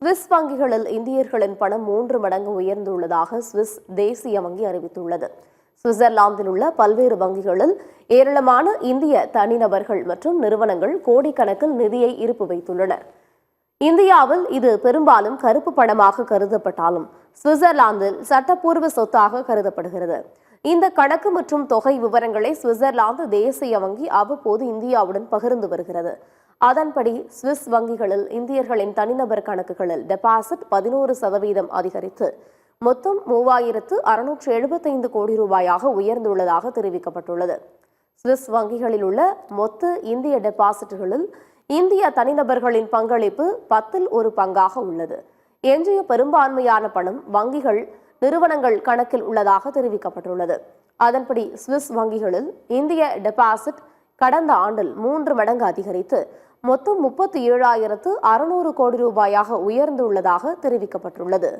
Swiss வங்கிகளில் இந்தியர்களின் பணம் 3 மடங்கு உயர்ந்துள்ளதாக சுவிஸ் தேசிய வங்கி அறிவித்துள்ளது. சுவிட்சர்லாந்தில் உள்ள பல்வேறு வங்கிகளில் ஏராளமான இந்திய தனிநபர்கள் மற்றும் நிறுவனங்கள் கோடிக்கணக்கில் நிதியை இருப்பு வைத்துள்ளனர். இந்தியாவில் இது பெரும்பாலும் கருப்பு பணமாக கருதப்பட்டாலும் சுவிட்சர்லாந்தில் சட்டப்பூர்வ சொத்தாக கருதப்படுகிறது. இந்த கணக்கு மற்றும் தொகை விவரங்களை சுவிட்சர்லாந்து தேசிய வங்கி அவ்வப்போது இந்தியாவுடன் பகிர்ந்து வருகிறது. அதன்படி சுவிஸ் வங்கிகளில் இந்தியர்களின் தனிநபர் கணக்குகளில் டெபாசிட் 11% அதிகரித்து மொத்தம் 3675 கோடி ரூபாயாக உயர்ந்துள்ளதாக தெரிவிக்கப்பட்டுள்ளது. சுவிஸ் வங்கிகளில் உள்ள மொத்த இந்திய டெபாசிட்டுகளில் இந்திய தனிநபர்களின் பங்களிப்பு 10ல் 1 பங்காக உள்ளது. எஞ்சிய பெரும்பான்மையான பணம் வங்கிகள் நிறுவனங்கள் கணக்கில் உள்ளதாக தெரிவிக்கப்பட்டுள்ளது. அதன்படி சுவிஸ் வங்கிகளில் இந்திய டெபாசிட் கடந்த ஆண்டில் 3 மடங்கு அதிகரித்து மொத்தம் 37,600 கோடி ரூபாயாக உயர்ந்துள்ளதாக தெரிவிக்கப்பட்டுள்ளது.